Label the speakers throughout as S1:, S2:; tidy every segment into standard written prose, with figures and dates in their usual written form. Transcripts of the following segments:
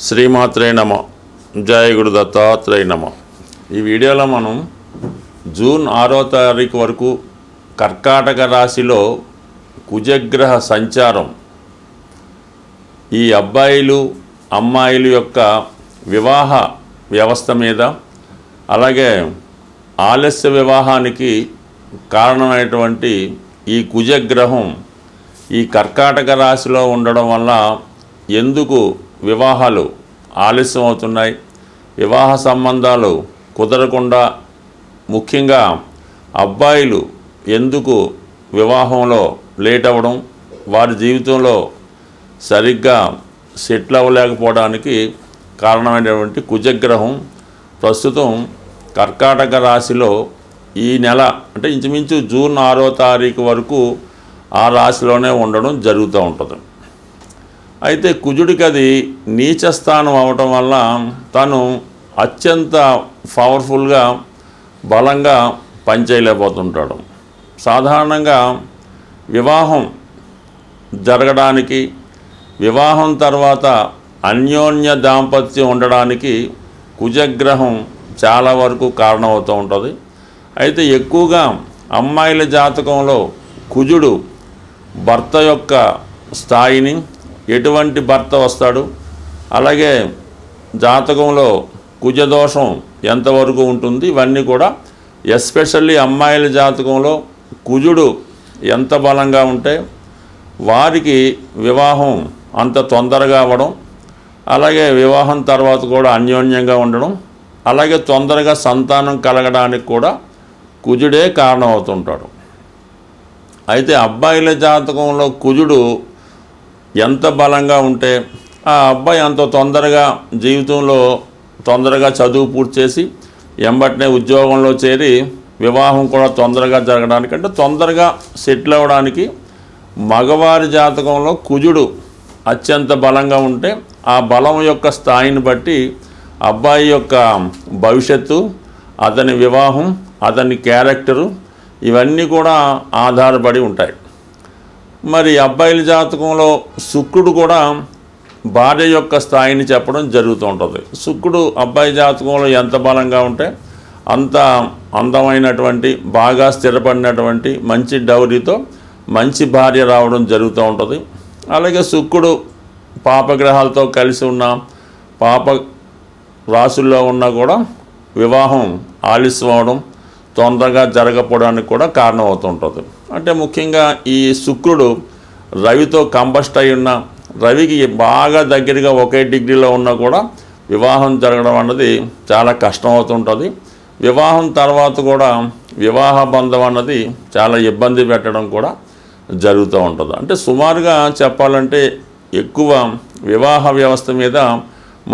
S1: శ్రీమాత్రే నమ. జయ గురు దత్తాత్రేయ నమ. ఈ వీడియోలో మనం జూన్ 6వ తారీఖు వరకు కర్కాటక రాశిలో కుజగ్రహ సంచారం ఈ అబ్బాయిలు అమ్మాయిల యొక్క వివాహ వ్యవస్థ మీద, అలాగే ఆలస్య వివాహానికి కారణమైనటువంటి ఈ కుజగ్రహం ఈ కర్కాటక రాశిలో ఉండడం వల్ల ఎందుకు వివాహాలు ఆలస్యం అవుతున్నాయి, వివాహ సంబంధాలు కుదరకుండా, ముఖ్యంగా అబ్బాయిలు ఎందుకు వివాహంలో లేట్ అవ్వడం, వారి జీవితంలో సరిగ్గా సెటిల్ అవ్వలేకపోవడానికి కారణమైనటువంటి కుజగ్రహం ప్రస్తుతం కర్కాటక రాశిలో ఈ నెల అంటే ఇంచుమించు జూన్ 6వ తారీఖు వరకు ఆ రాశిలోనే ఉండడం జరుగుతూ ఉంటుంది. అయితే కుజుడికి అది నీచ స్థానం అవ్వటం వల్ల తను అత్యంత పవర్ఫుల్గా బలంగా పనిచేయలేకపోతుంటాడు. సాధారణంగా వివాహం జరగడానికి, వివాహం తర్వాత అన్యోన్య దాంపత్యం ఉండడానికి కుజగ్రహం చాలా వరకు కారణమవుతూ ఉంటుంది. అయితే ఎక్కువగా అమ్మాయిల జాతకంలో కుజుడు భర్త యొక్క స్థాయిని, ఎటువంటి భర్త వస్తాడు, అలాగే జాతకంలో కుజదోషం ఎంతవరకు ఉంటుంది, ఇవన్నీ కూడా ఎస్పెషల్లీ అమ్మాయిల జాతకంలో కుజుడు ఎంత బలంగా ఉంటే వారికి వివాహం అంత తొందరగా అవ్వడం, అలాగే వివాహం తర్వాత కూడా అన్యోన్యంగా ఉండడం, అలాగే తొందరగా సంతానం కలగడానికి కూడా కుజుడే కారణం అవుతుంటాడు. అయితే అబ్బాయిల జాతకంలో కుజుడు ఎంత బలంగా ఉంటే ఆ అబ్బాయి అంత తొందరగా జీవితంలో తొందరగా చదువు పూర్తి చేసి ఎంబటనే ఉద్యోగంలో చేరి వివాహం కూడా తొందరగా జరగడానికి, అంటే తొందరగా సెటిల్ అవ్వడానికి మగవారి జాతకంలో కుజుడు అత్యంత బలంగా ఉంటే ఆ బలం యొక్క స్థాయిని బట్టి అబ్బాయి యొక్క భవిష్యత్తు, అతని వివాహం, అతని క్యారెక్టరు ఇవన్నీ కూడా ఆధారపడి ఉంటాయి. మరి అబ్బాయిల జాతకంలో శుక్రుడు కూడా భార్య యొక్క స్థాయిని చెప్పడం జరుగుతూ ఉంటుంది. శుక్రుడు అబ్బాయి జాతకంలో ఎంత బలంగా ఉంటే అంత అందమైనటువంటి, బాగా స్థిరపడినటువంటి మంచి డౌరీతో మంచి భార్య రావడం జరుగుతూ ఉంటుంది. అలాగే శుక్రుడు పాపగ్రహాలతో కలిసి ఉన్న, పాప రాశుల్లో ఉన్నా కూడా వివాహం ఆలస్యం అవడం, తొందరగా జరగకపోవడానికి కూడా కారణం అవుతుంటుంది. అంటే ముఖ్యంగా ఈ శుక్రుడు రవితో కంబస్ట్ అయి ఉన్న, రవికి బాగా దగ్గరగా ఒకే డిగ్రీలో ఉన్నా కూడా వివాహం జరగడం అన్నది చాలా కష్టం అవుతుంటుంది. వివాహం తర్వాత కూడా వివాహ బంధం అన్నది చాలా ఇబ్బంది పెట్టడం కూడా జరుగుతూ ఉంటుంది. అంటే సుమారుగా చెప్పాలంటే ఎక్కువ వివాహ వ్యవస్థ మీద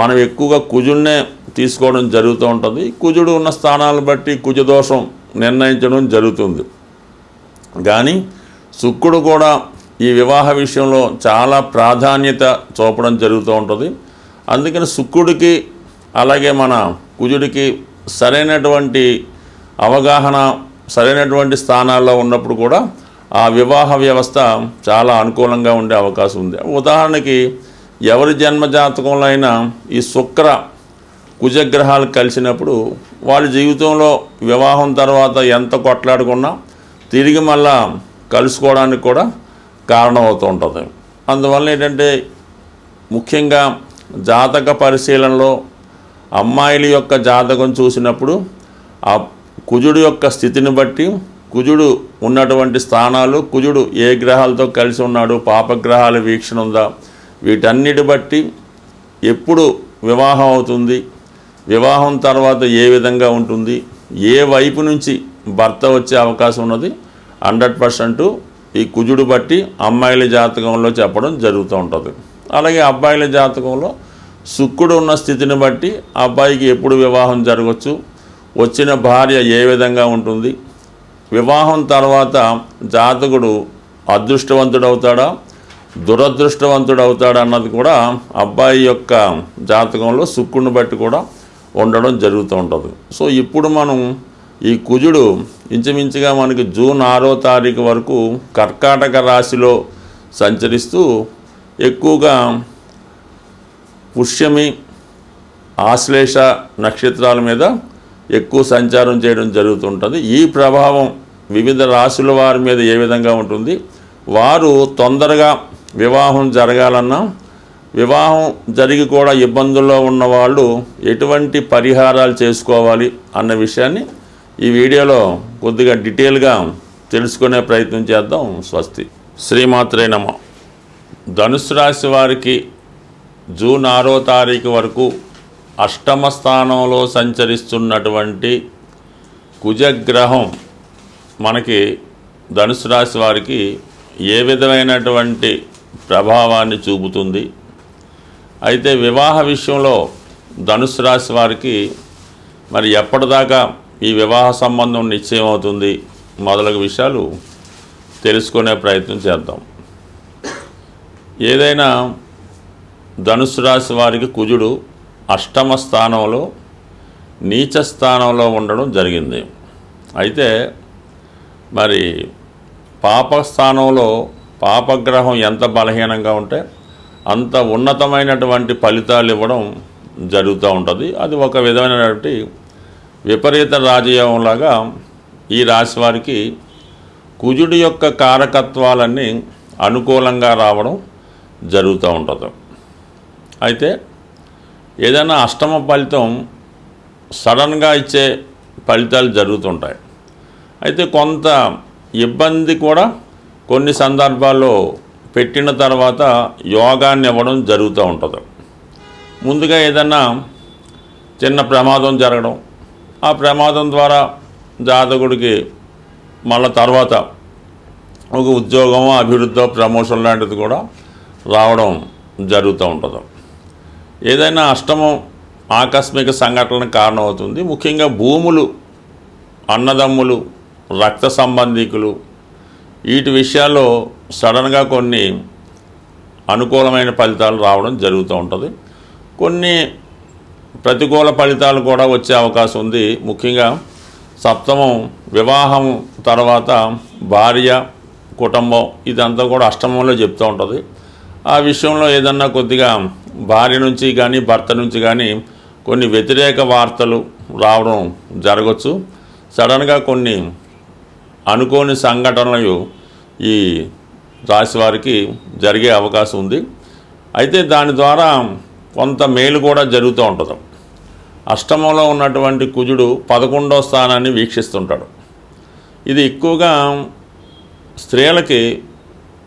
S1: మనం ఎక్కువగా కుజుడినే తీసుకోవడం జరుగుతూ ఉంటుంది. కుజుడు ఉన్న స్థానాలను బట్టి కుజదోషం నిర్ణయించడం జరుగుతుంది. కానీ శుక్రుడు కూడా ఈ వివాహ విషయంలో చాలా ప్రాధాన్యత చూపడం జరుగుతూ ఉంటుంది. అందుకని శుక్రుడికి అలాగే మన కుజుడికి సరైనటువంటి అవగాహన, సరైనటువంటి స్థానాల్లో ఉన్నప్పుడు కూడా ఆ వివాహ వ్యవస్థ చాలా అనుకూలంగా ఉండే అవకాశం ఉంది. ఉదాహరణకి ఎవరి జన్మ జాతకంలో అయినా ఈ శుక్ర కుజగ్రహాలు కలిసినప్పుడు వాళ్ళ జీవితంలో వివాహం తర్వాత ఎంత కొట్లాడుకున్నా తిరిగి మళ్ళా కలుసుకోవడానికి కూడా కారణం అవుతూ ఉంటుంది. అందువల్ల ఏంటంటే ముఖ్యంగా జాతక పరిశీలనలో అమ్మాయిల యొక్క జాతకం చూసినప్పుడు ఆ కుజుడు యొక్క స్థితిని బట్టి, కుజుడు ఉన్నటువంటి స్థానాలు, కుజుడు ఏ గ్రహాలతో కలిసి ఉన్నాడు, పాపగ్రహాల వీక్షణ ఉందా, వీటన్నిటి బట్టి ఎప్పుడు వివాహం అవుతుంది, వివాహం తర్వాత ఏ విధంగా ఉంటుంది, ఏ వైపు నుంచి భర్త వచ్చే అవకాశం ఉన్నది 100% ఈ కుజుడు బట్టి అమ్మాయిల జాతకంలో చెప్పడం జరుగుతూ ఉంటుంది. అలాగే అబ్బాయిల జాతకంలో శుక్రుడు ఉన్న స్థితిని బట్టి అబ్బాయికి ఎప్పుడు వివాహం జరగవచ్చు, వచ్చిన భార్య ఏ విధంగా ఉంటుంది, వివాహం తర్వాత జాతకుడు అదృష్టవంతుడవుతాడా, దురదృష్టవంతుడవుతాడా అన్నది కూడా అబ్బాయి యొక్క జాతకంలో శుక్రుడిని బట్టి కూడా ఉండడం జరుగుతూ ఉంటుంది. సో ఇప్పుడు మనం ఈ కుజుడు ఇంచుమించుగా మనకి జూన్ 6వ తారీఖు వరకు కర్కాటక రాశిలో సంచరిస్తూ ఎక్కువగా పుష్యమి, ఆశ్లేష నక్షత్రాల మీద ఎక్కువ సంచారం చేయడం జరుగుతుంటుంది. ఈ ప్రభావం వివిధ రాశుల వారి మీద ఏ విధంగా ఉంటుంది, వారు తొందరగా వివాహం జరగాలన్నా, వివాహం జరిగి కూడా ఇబ్బందుల్లో ఉన్నవాళ్ళు ఎటువంటి పరిహారాలు చేసుకోవాలి అన్న విషయాన్ని ఈ వీడియోలో కొద్దిగా డీటెయిల్గా తెలుసుకునే ప్రయత్నం చేద్దాం. స్వస్తి. శ్రీమాత్రే నమః. ధనుసు రాశి వారికి జూన్ 6వ తారీఖు వరకు అష్టమ స్థానంలో సంచరిస్తున్నటువంటి కుజగ్రహం మనకి ధనుసు రాశి వారికి ఏ విధమైనటువంటి ప్రభావాన్ని చూపుతుంది, అయితే వివాహ విషయంలో ధనుసు రాశి వారికి మరి ఎప్పటిదాకా ఈ వివాహ సంబంధం నిశ్చయం అవుతుంది మొదలగు విషయాలు తెలుసుకునే ప్రయత్నం చేద్దాం. ఏదైనా ధనుసు రాశి వారికి కుజుడు అష్టమ స్థానంలో నీచ స్థానంలో ఉండడం జరిగింది. అయితే మరి పాపస్థానంలో పాపగ్రహం ఎంత బలహీనంగా ఉంటే అంత ఉన్నతమైనటువంటి ఫలితాలు ఇవ్వడం జరుగుతూ ఉంటుంది. అది ఒక విధమైనటువంటి విపరీత రాజయోగంలాగా ఈ రాశి వారికి కుజుడి యొక్క కారకత్వాలన్నీ అనుకూలంగా రావడం జరుగుతూ ఉంటుంది. అయితే ఏదైనా అష్టమ ఫలితం సడన్గా ఇచ్చే ఫలితాలు జరుగుతుంటాయి. అయితే కొంత ఇబ్బంది కూడా కొన్ని సందర్భాల్లో పెట్టిన తర్వాత యోగాన్ని ఇవ్వడం జరుగుతూ ఉంటుంది. ముందుగా ఏదన్నా చిన్న ప్రమాదం జరగడం, ఆ ప్రమాదం ద్వారా జాతకుడికి మళ్ళీ తర్వాత ఒక ఉద్యోగమో, అభివృద్ధో, ప్రమోషన్ లాంటిది కూడా రావడం జరుగుతూ ఉంటుంది. ఏదైనా అష్టమం ఆకస్మిక సంఘటనలకు కారణమవుతుంది. ముఖ్యంగా భూములు, అన్నదమ్ములు, రక్త సంబంధికులు, వీటి విషయాల్లో సడన్గా కొన్ని అనుకూలమైన ఫలితాలు రావడం జరుగుతూ ఉంటుంది. కొన్ని ప్రతికూల ఫలితాలు కూడా వచ్చే అవకాశం ఉంది. ముఖ్యంగా సప్తమం వివాహం తర్వాత భార్య, కుటుంబం, ఇదంతా కూడా అష్టమంలో చెప్తూ ఉంటుంది. ఆ విషయంలో ఏదన్నా కొద్దిగా భార్య నుంచి కానీ భర్త నుంచి కానీ కొన్ని వ్యతిరేక వార్తలు రావడం జరగవచ్చు. సడన్గా కొన్ని అనుకోని సంఘటనలు ఈ రాశి వారికి జరిగే అవకాశం ఉంది. అయితే దాని ద్వారా కొంత మేలు కూడా జరుగుతూ ఉంటుంది. అష్టమంలో ఉన్నటువంటి కుజుడు 11వ స్థానాన్ని వీక్షిస్తుంటాడు. ఇది ఎక్కువగా స్త్రీలకి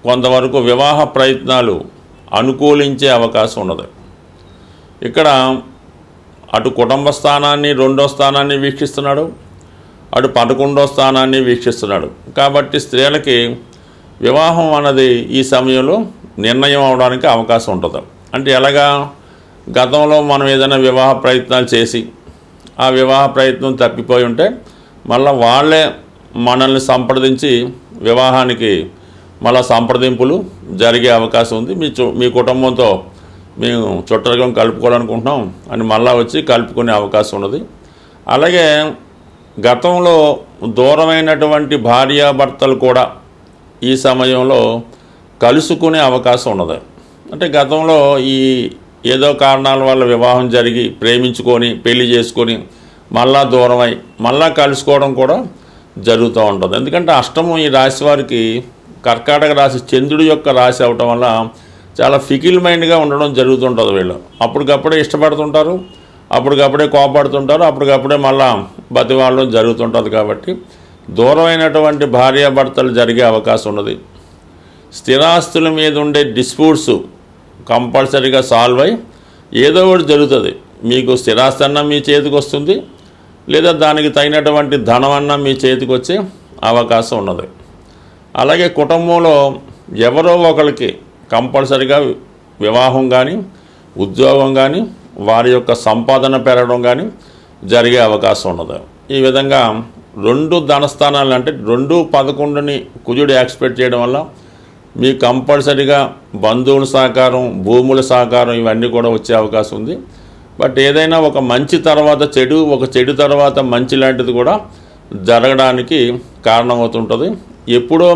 S1: కొంతవరకు వివాహ ప్రయత్నాలు అనుకూలించే అవకాశం ఉన్నది. ఇక్కడ అటు కుటుంబ స్థానాన్ని, 2వ స్థానాన్ని వీక్షిస్తున్నాడు, అటు 11వ స్థానాన్ని వీక్షిస్తున్నాడు. కాబట్టి స్త్రీలకి వివాహం అన్నది ఈ సమయంలో నిర్ణయం అవడానికి అవకాశం ఉంటుంది. అంటే ఎలాగా, గతంలో మనం ఏదైనా వివాహ ప్రయత్నాలు చేసి ఆ వివాహ ప్రయత్నం తప్పిపోయి ఉంటే మళ్ళీ వాళ్ళే మనల్ని సంప్రదించి వివాహానికి మళ్ళీ సంప్రదింపులు జరిగే అవకాశం ఉంది. మీ కుటుంబంతో మేము చుట్టరికం కలుపుకోవాలనుకుంటున్నాం అని మళ్ళీ వచ్చి కలుపుకునే అవకాశం ఉన్నది. అలాగే గతంలో దూరమైనటువంటి భార్యాభర్తలు కూడా ఈ సమయంలో కలుసుకునే అవకాశం ఉన్నది. అంటే గతంలో ఈ ఏదో కారణాల వల్ల వివాహం జరిగి ప్రేమించుకొని పెళ్లి చేసుకొని మళ్ళా దూరమై మళ్ళా కలుసుకోవడం కూడా జరుగుతూ ఉంటుంది. ఎందుకంటే అష్టమం ఈ రాశి వారికి కర్కాటక రాశి, చంద్రుడి యొక్క రాశి అవటం వల్ల చాలా ఫికిల్ మైండ్గా ఉండడం జరుగుతుంటుంది. వీళ్ళు అప్పటికప్పుడే ఇష్టపడుతుంటారు, అప్పటికప్పుడే కోపడుతుంటారు, అప్పటికప్పుడే మళ్ళా బతివాళ్ళం జరుగుతుంటుంది. కాబట్టి దూరమైనటువంటి భార్యాభర్తలు జరిగే అవకాశం ఉన్నది. స్థిరాస్తుల మీద ఉండే డిస్ప్యూట్స్ కంపల్సరీగా సాల్వ్ అయ్యి ఏదో ఒకటి జరుగుతుంది. మీకు స్థిరాస్తి అన్నా మీ చేతికి వస్తుంది, లేదా దానికి తగినటువంటి ధనం అన్నా మీ చేతికి వచ్చే అవకాశం ఉన్నది. అలాగే కుటుంబంలో ఎవరో ఒకరికి కంపల్సరీగా వివాహం కానీ, ఉద్యోగం కానీ, వారి యొక్క సంపాదన పెరగడం కానీ జరిగే అవకాశం ఉన్నది. ఈ విధంగా 2 ధనస్థానాలు అంటే 2, 11ని కుజుడు ఎక్స్పెక్ట్ చేయడం వల్ల మీకు కంపల్సరీగా బంధువుల సహకారం, భూముల సహకారం ఇవన్నీ కూడా వచ్చే అవకాశం ఉంది. బట్ ఏదైనా ఒక మంచి తర్వాత చెడు, ఒక చెడు తర్వాత మంచి లాంటిది కూడా జరగడానికి కారణమవుతుంటుంది. ఎప్పుడో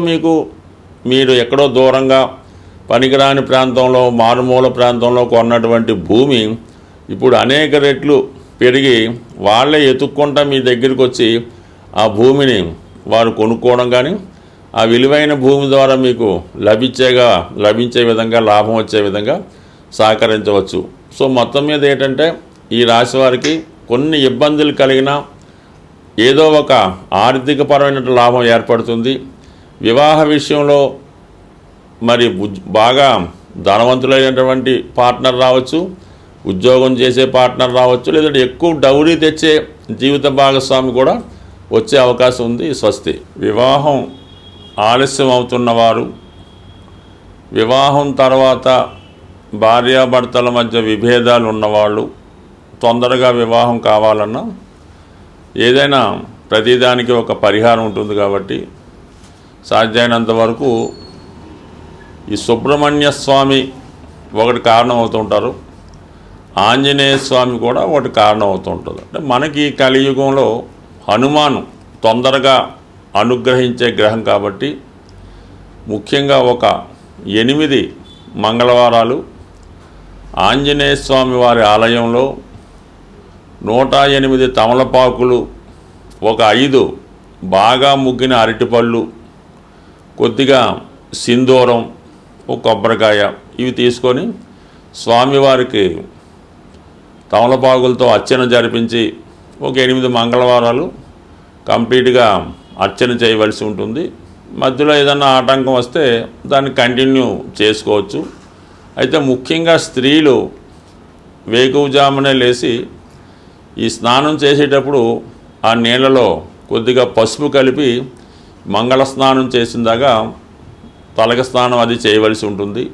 S1: మీరు ఎక్కడో దూరంగా పనికిరాని ప్రాంతంలో మారుమూల ప్రాంతంలో కొన్నటువంటి భూమి ఇప్పుడు అనేక రెట్లు పెరిగి వాళ్ళే ఎత్తుక్కుంటా మీ దగ్గరికి వచ్చి ఆ భూమిని వారు కొనుక్కోవడం కానీ ఆ విలువైన భూమి ద్వారా మీకు లభించే విధంగా లాభం వచ్చే విధంగా సహకరించవచ్చు. సో మొత్తం మీద ఏంటంటే ఈ రాశి వారికి కొన్ని ఇబ్బందులు కలిగినా ఏదో ఒక ఆర్థికపరమైన లాభం ఏర్పడుతుంది. వివాహ విషయంలో మరి బాగా ధనవంతులైనటువంటి పార్ట్నర్ రావచ్చు, ఉద్యోగం చేసే పార్ట్నర్ రావచ్చు, లేదంటే ఎక్కువ డౌరీ తెచ్చే జీవిత భాగస్వామి కూడా వచ్చే అవకాశం ఉంది. స్వస్తి. వివాహం ఆలస్యం అవుతున్నవారు, వివాహం తర్వాత భార్యాభర్తల మధ్య విభేదాలు ఉన్నవాళ్ళు, తొందరగా వివాహం కావాలన్నా ఏదైనా ప్రతిదానికి ఒక పరిహారం ఉంటుంది కాబట్టి సాధ్యమైనంత వరకు ఈ సుబ్రహ్మణ్య స్వామి ఒకటి కారణం అవుతుంటారు, ఆంజనేయ స్వామి కూడా ఒకటి కారణం అవుతుంటుంది. అంటే మనకి కలియుగంలో హనుమాను తొందరగా అనుగ్రహించే గ్రహం కాబట్టి ముఖ్యంగా ఒక 8 మంగళవారాలు ఆంజనేయ స్వామి వారి ఆలయంలో 108 తమలపాకులు, ఒక 5 బాగా ముగ్గిన అరటిపళ్ళు, కొద్దిగా సింధూరం, ఒక కొబ్బరికాయ ఇవి తీసుకొని స్వామివారికి తమలపాకులతో అర్చన జరిపించి ఒక 8 మంగళవారాలు కంప్లీట్గా అర్చన చేయవలసి ఉంటుంది. మధ్యలో ఏదన్నా ఆటంకం వస్తే దాన్ని కంటిన్యూ చేసుకోవచ్చు. అయితే ముఖ్యంగా స్త్రీలు వేకువజామునే లేచి ఈ స్నానం చేసేటప్పుడు ఆ నీళ్ళలో కొద్దిగా పసుపు కలిపి మంగళ స్నానం చేసిందాకా తలక స్నానం అది చేయవలసి ఉంటుంది.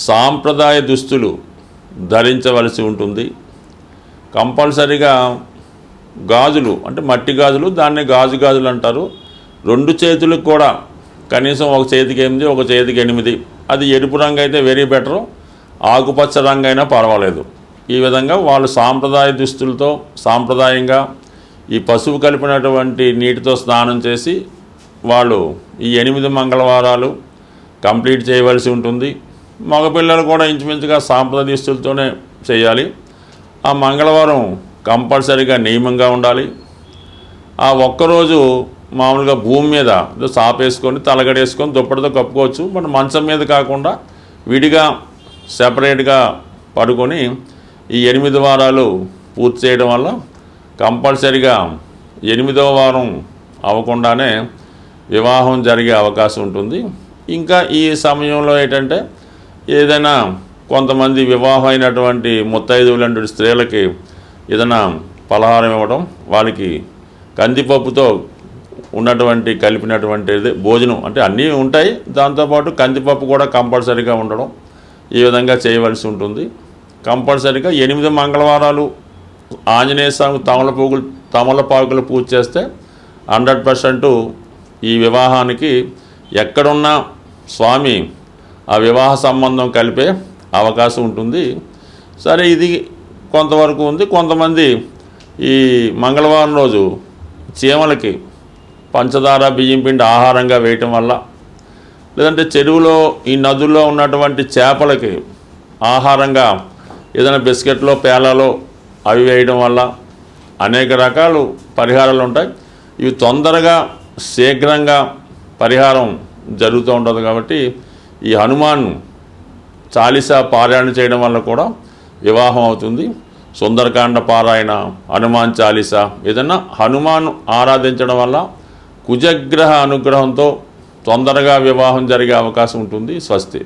S1: సాంప్రదాయ దుస్తులు ధరించవలసి ఉంటుంది. కంపల్సరిగా గాజులు అంటే మట్టి గాజులు, దాన్ని గాజులు అంటారు. 2 చేతులకు కూడా కనీసం ఒక చేతికి 8, ఒక చేతికి 8, అది ఎరుపు రంగు అయితే వెరీ బెటరు, ఆకుపచ్చ రంగు అయినా పర్వాలేదు. ఈ విధంగా వాళ్ళు సాంప్రదాయ దుస్తులతో సాంప్రదాయంగా ఈ పసుపు కలిపినటువంటి నీటితో స్నానం చేసి వాళ్ళు ఈ 8 మంగళవారాలు కంప్లీట్ చేయవలసి ఉంటుంది. మగపిల్లలు కూడా ఇంచుమించుగా సాంప్రదాయ దుస్తులతోనే చేయాలి. ఆ మంగళవారం కంపల్సరీగా నియమంగా ఉండాలి. ఆ ఒక్కరోజు మామూలుగా భూమి మీద సాపేసుకొని తలగడేసుకొని దుప్పటితో కప్పుకోవచ్చు. మన మంచం మీద కాకుండా విడిగా సెపరేట్గా పడుకొని ఈ 8 వారాలు పూర్తి చేయడం వల్ల కంపల్సరీగా 8వ వారం అవ్వకుండానే వివాహం జరిగే అవకాశం ఉంటుంది. ఇంకా ఈ సమయంలో ఏంటంటే ఏదైనా కొంతమంది వివాహం అయినటువంటి ముత్తైదువులంటి స్త్రీలకి ఏదైనా పలహారం ఇవ్వడం, వాళ్ళకి కందిపప్పుతో ఉన్నటువంటి కలిపినటువంటి భోజనం అంటే అన్నీ ఉంటాయి, దాంతోపాటు కందిపప్పు కూడా కంపల్సరీగా ఉండడం, ఈ విధంగా చేయవలసి ఉంటుంది. కంపల్సరీగా 8 మంగళవారాలు ఆంజనేయ స్వామి తమలపాకులు పూజ చేస్తే 100% ఈ వివాహానికి ఎక్కడున్నా స్వామి ఆ వివాహ సంబంధం కలిపే అవకాశం ఉంటుంది. సరే, ఇది కొంతవరకు ఉంది. కొంతమంది ఈ మంగళవారం రోజు చీమలకి పంచదార బియ్యం పిండి ఆహారంగా వేయటం వల్ల, లేదంటే చెరువులో ఈ నదుల్లో ఉన్నటువంటి చేపలకి ఆహారంగా ఏదైనా బిస్కెట్లో పేలాలో అవి వేయడం వల్ల అనేక రకాలు పరిహారాలు ఉంటాయి. ఇవి తొందరగా శీఘ్రంగా పరిహారం జరుగుతూ ఉంటుంది. కాబట్టి ఈ హనుమాన్ చాలీసా పారాయణ చేయడం వల్ల కూడా వివాహం అవుతుంది. సుందరకాండ పారాయణ, హనుమాన్ చాలీసా, ఏదైనా హనుమాన్ ఆరాధించడం వల్ల కుజగ్రహ అనుగ్రహంతో తొందరగా వివాహం జరిగే అవకాశం ఉంటుంది. స్వస్తి.